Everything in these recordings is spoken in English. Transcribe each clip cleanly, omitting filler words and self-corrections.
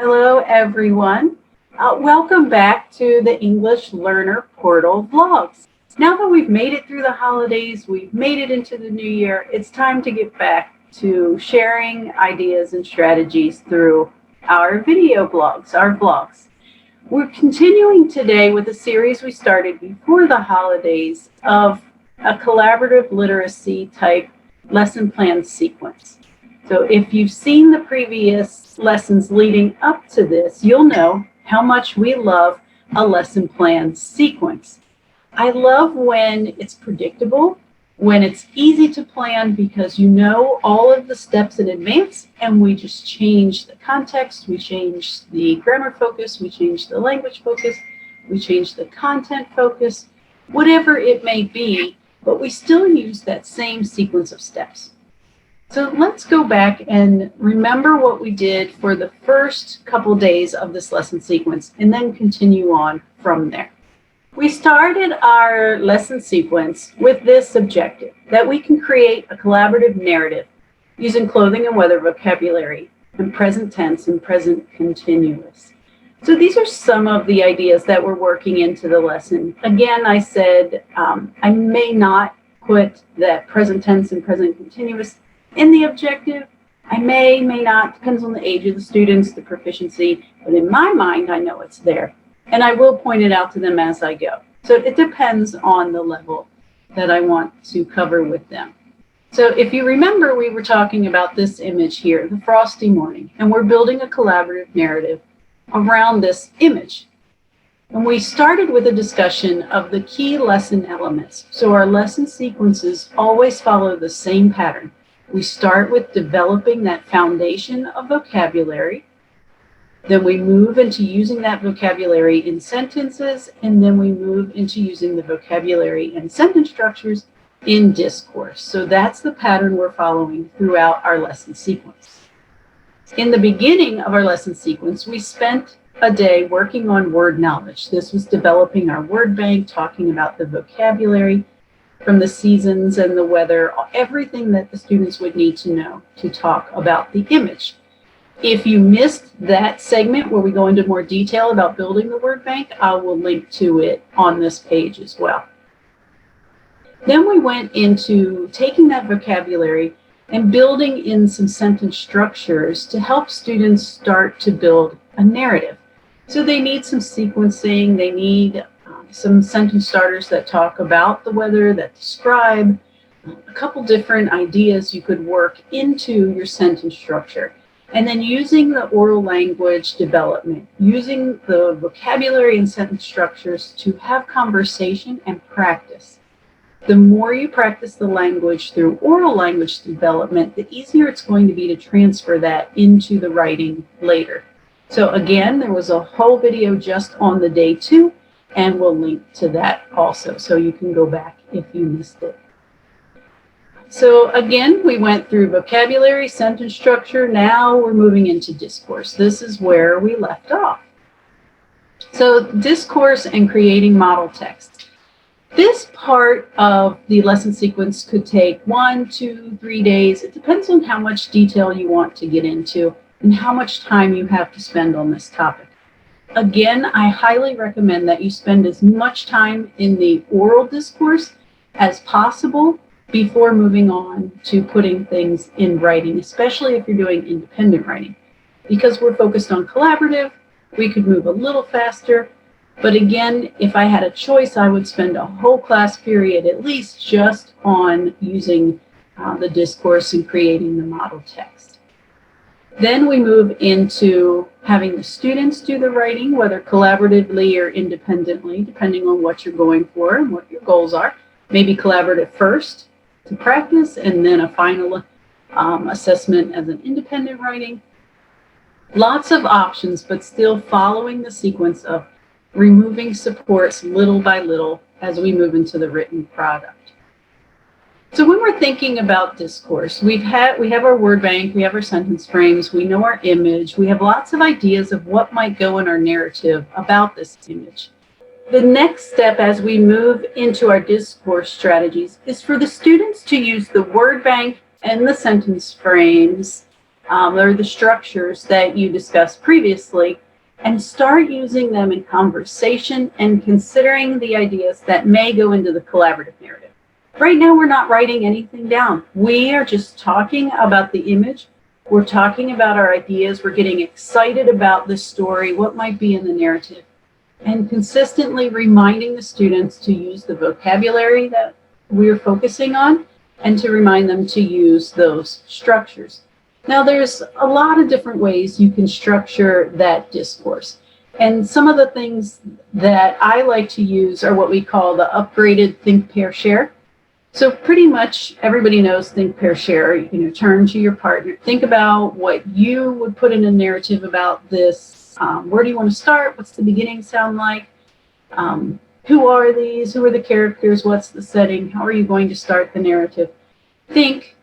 Hello, everyone. Welcome back to the English Learner Portal vlogs. Now that we've made it through the holidays, we've made it into the new year, it's time to get back to sharing ideas and strategies through our video blogs, our vlogs. We're continuing today with a series we started before the holidays of a collaborative literacy type lesson plan sequence. So if you've seen the previous lessons leading up to this, you'll know how much we love a lesson plan sequence. I love when it's predictable, when it's easy to plan because you know all of the steps in advance and we just change the context, we change the grammar focus, we change the language focus, we change the content focus, whatever it may be, but we still use that same sequence of steps. So let's go back and remember what we did for the first couple days of this lesson sequence and then continue on from there. We started our lesson sequence with this objective, that we can create a collaborative narrative using clothing and weather vocabulary and present tense and present continuous. So these are some of the ideas that we're working into the lesson. Again, I said I may not put that present tense and present continuous in the objective. I may not, depends on the age of the students, the proficiency, but in my mind, I know it's there. And I will point it out to them as I go. So it depends on the level that I want to cover with them. So if you remember, we were talking about this image here, the frosty morning, and we're building a collaborative narrative around this image. And we started with a discussion of the key lesson elements. So our lesson sequences always follow the same pattern. We start with developing that foundation of vocabulary. Then we move into using that vocabulary in sentences, and then we move into using the vocabulary and sentence structures in discourse. So that's the pattern we're following throughout our lesson sequence. In the beginning of our lesson sequence, we spent a day working on word knowledge. This was developing our word bank, talking about the vocabulary from the seasons and the weather, everything that the students would need to know to talk about the image. If you missed that segment where we go into more detail about building the word bank, I will link to it on this page as well. Then we went into taking that vocabulary and building in some sentence structures to help students start to build a narrative. So they need some sequencing, they need some sentence starters that talk about the weather, that describe a couple different ideas you could work into your sentence structure. And then using the oral language development, using the vocabulary and sentence structures to have conversation and practice. The more you practice the language through oral language development, the easier it's going to be to transfer that into the writing later. So again, there was a whole video just on the day 2, and we'll link to that also, so you can go back if you missed it. So again, we went through vocabulary, sentence structure. Now we're moving into discourse. This is where we left off. So discourse and creating model text. This part of the lesson sequence could take 1, 2, 3 days. It depends on how much detail you want to get into and how much time you have to spend on this topic. Again, I highly recommend that you spend as much time in the oral discourse as possible before moving on to putting things in writing, especially if you're doing independent writing. Because we're focused on collaborative, we could move a little faster. But again, if I had a choice, I would spend a whole class period at least just on using the discourse and creating the model text. Then we move into having the students do the writing, whether collaboratively or independently, depending on what you're going for and what your goals are. Maybe collaborative first to practice, and then a final assessment as an independent writing. Lots of options, but still following the sequence of removing supports little by little as we move into the written product. So when we're thinking about discourse, we have our word bank, we have our sentence frames, we know our image, we have lots of ideas of what might go in our narrative about this image. The next step as we move into our discourse strategies is for the students to use the word bank and the sentence frames or the structures that you discussed previously, and start using them in conversation and considering the ideas that may go into the collaborative narrative. Right now, we're not writing anything down. We are just talking about the image. We're talking about our ideas. We're getting excited about the story, what might be in the narrative, and consistently reminding the students to use the vocabulary that we're focusing on and to remind them to use those structures. Now, there's a lot of different ways you can structure that discourse. And some of the things that I like to use are what we call the upgraded think, pair, share. So pretty much everybody knows think, pair, share. You turn to your partner, think about what you would put in a narrative about this. Where do you want to start? What's the beginning sound like? Who are these? Who are the characters? What's the setting? How are you going to start the narrative? Think,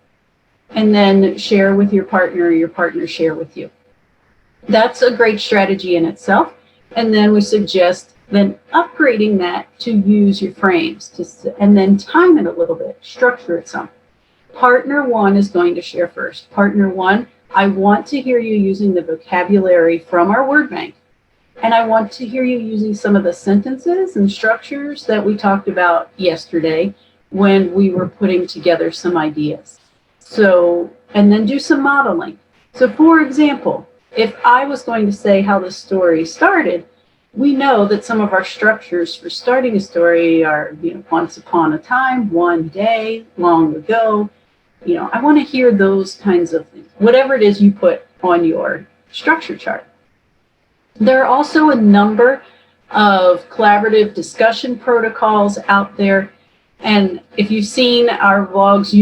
and then share with your partner, or your partner share with you. That's a great strategy in itself. And then we suggest then upgrading that to use your frames and then time it a little bit, structure it some. Partner one is going to share first. Partner one, I want to hear you using the vocabulary from our word bank. And I want to hear you using some of the sentences and structures that we talked about yesterday when we were putting together some ideas. So, and then do some modeling. So for example, if I was going to say how the story started, we know that some of our structures for starting a story are, once upon a time, one day, long ago. I want to hear those kinds of things, whatever it is you put on your structure chart. There are also a number of collaborative discussion protocols out there. And if you've seen our vlogs,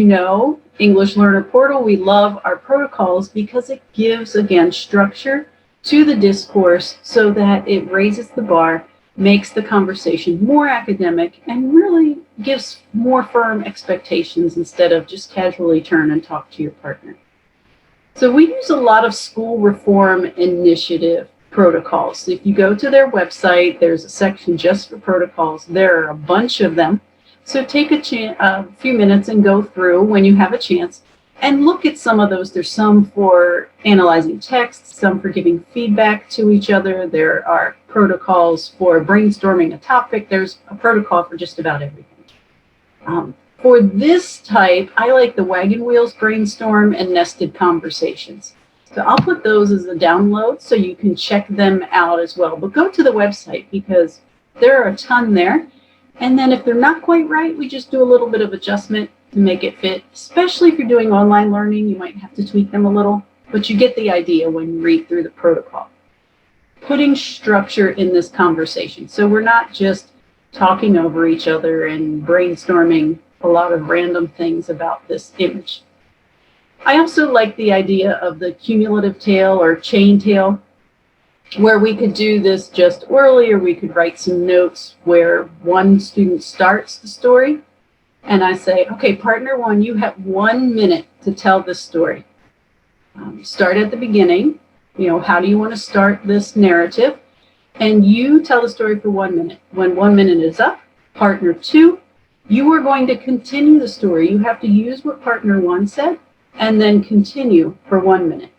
English Learner Portal, we love our protocols because it gives, again, structure to the discourse so that it raises the bar, makes the conversation more academic, and really gives more firm expectations instead of just casually turn and talk to your partner. So we use a lot of school reform initiative protocols. So if you go to their website, there's a section just for protocols. There are a bunch of them. So take a few minutes and go through when you have a chance and look at some of those. There's some for analyzing text, some for giving feedback to each other. There are protocols for brainstorming a topic. There's a protocol for just about everything. For this type, I like the wagon wheels brainstorm and nested conversations. So I'll put those as a download so you can check them out as well. But go to the website because there are a ton there. And then if they're not quite right, we just do a little bit of adjustment to make it fit. Especially if you're doing online learning, you might have to tweak them a little, but you get the idea when you read through the protocol. Putting structure in this conversation. So we're not just talking over each other and brainstorming a lot of random things about this image. I also like the idea of the cumulative tale or chain tale, where we could do this just orally, or we could write some notes where one student starts the story and I say, okay, partner one, you have 1 minute to tell this story. Start at the beginning. How do you want to start this narrative? And you tell the story for 1 minute. When 1 minute is up, partner two, you are going to continue the story. You have to use what partner one said and then continue for 1 minute.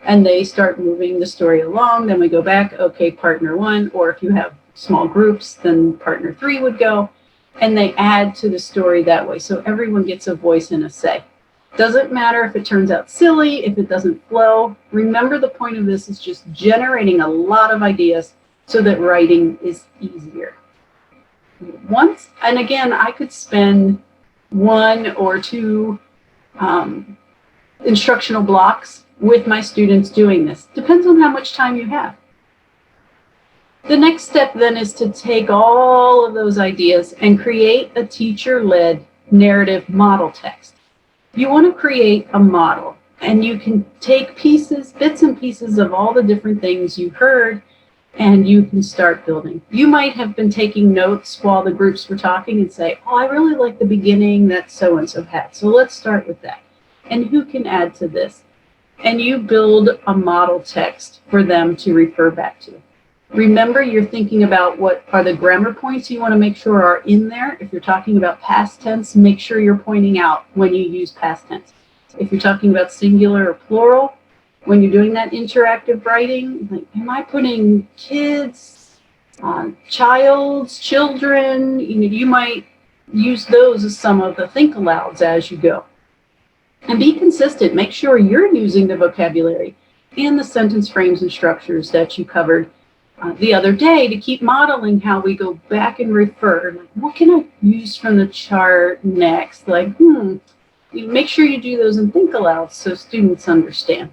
And they start moving the story along. Then we go back, okay, partner one, or if you have small groups, then partner three would go, and they add to the story that way. So everyone gets a voice and a say. Doesn't matter if it turns out silly, if it doesn't flow. Remember, the point of this is just generating a lot of ideas so that writing is easier. And again, I could spend 1 or 2 instructional blocks with my students doing this. Depends on how much time you have. The next step then is to take all of those ideas and create a teacher-led narrative model text. You want to create a model, and you can take bits and pieces of all the different things you heard, and you can start building. You might have been taking notes while the groups were talking and say, oh, I really like the beginning that so-and-so had, so let's start with that. And who can add to this? And you build a model text for them to refer back to. Remember, you're thinking about what are the grammar points you want to make sure are in there. If you're talking about past tense, make sure you're pointing out when you use past tense. If you're talking about singular or plural, when you're doing that interactive writing, like, am I putting kids, children? You might use those as some of the think alouds as you go. And be consistent. Make sure you're using the vocabulary and the sentence frames and structures that you covered the other day to keep modeling how we go back and refer. Like, what can I use from the chart next? Like, make sure you do those in think alouds so students understand.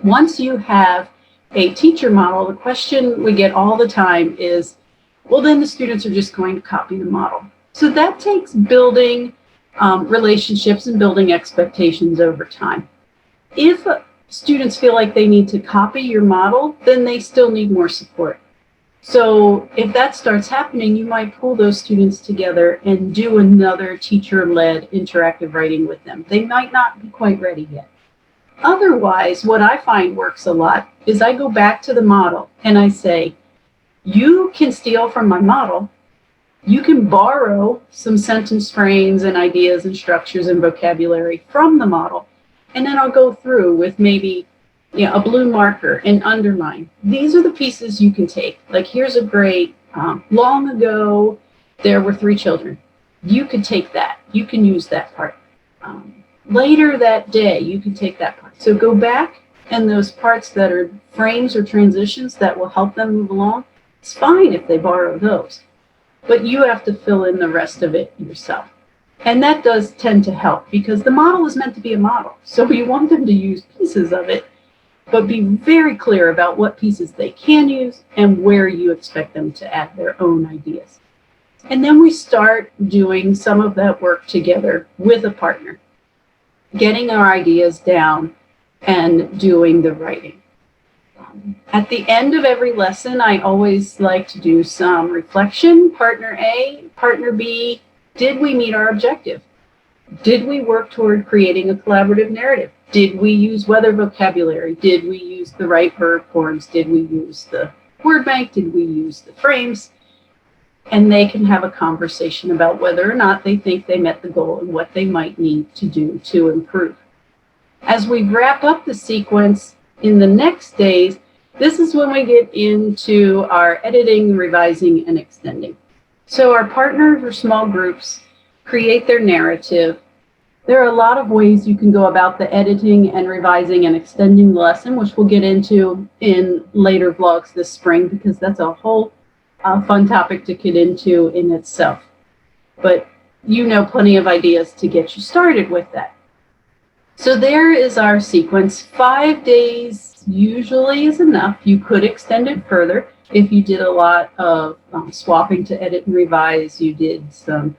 Once you have a teacher model, the question we get all the time is, well, then the students are just going to copy the model. So that takes building relationships and building expectations over time. If students feel like they need to copy your model, then they still need more support. So if that starts happening, you might pull those students together and do another teacher-led interactive writing with them. They might not be quite ready yet. Otherwise, what I find works a lot is I go back to the model and I say, you can steal from my model. You can borrow some sentence frames and ideas and structures and vocabulary from the model. And then I'll go through with maybe a blue marker and underline. These are the pieces you can take. Like, here's a great, long ago, there were 3 children. You could take that. You can use that part. Later that day, you can take that part. So go back, and those parts that are frames or transitions that will help them move along, it's fine if they borrow those. But you have to fill in the rest of it yourself. And that does tend to help because the model is meant to be a model. So you want them to use pieces of it, but be very clear about what pieces they can use and where you expect them to add their own ideas. And then we start doing some of that work together with a partner, getting our ideas down and doing the writing. At the end of every lesson, I always like to do some reflection. Partner A, partner B, did we meet our objective? Did we work toward creating a collaborative narrative? Did we use weather vocabulary? Did we use the right verb forms? Did we use the word bank? Did we use the frames? And they can have a conversation about whether or not they think they met the goal and what they might need to do to improve. As we wrap up the sequence in the next days, this is when we get into our editing, revising, and extending. So our partners or small groups create their narrative. There are a lot of ways you can go about the editing and revising and extending the lesson, which we'll get into in later vlogs this spring, because that's a whole fun topic to get into in itself. But plenty of ideas to get you started with that. So there is our sequence. 5 days usually is enough. You could extend it further if you did a lot of swapping to edit and revise. You did some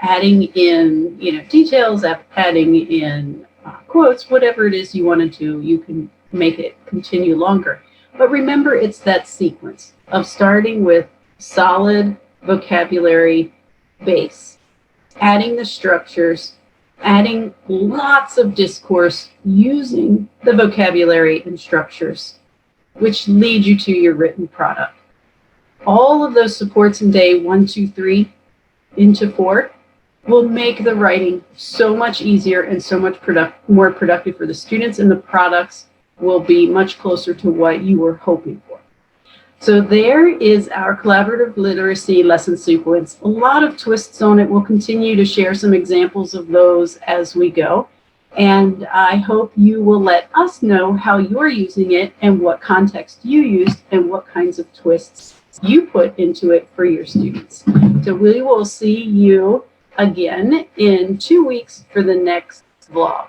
adding in details, adding in quotes, whatever it is you want to do, you can make it continue longer. But remember, it's that sequence of starting with solid vocabulary base, adding the structures, adding lots of discourse using the vocabulary and structures, which lead you to your written product. All of those supports in day 1, 2, 3 into 4 will make the writing so much easier and so much more productive for the students, and the products will be much closer to what you were hoping for. So there is our collaborative literacy lesson sequence. A lot of twists on it. We'll continue to share some examples of those as we go. And I hope you will let us know how you're using it and what context you used and what kinds of twists you put into it for your students. So we will see you again in 2 weeks for the next vlog.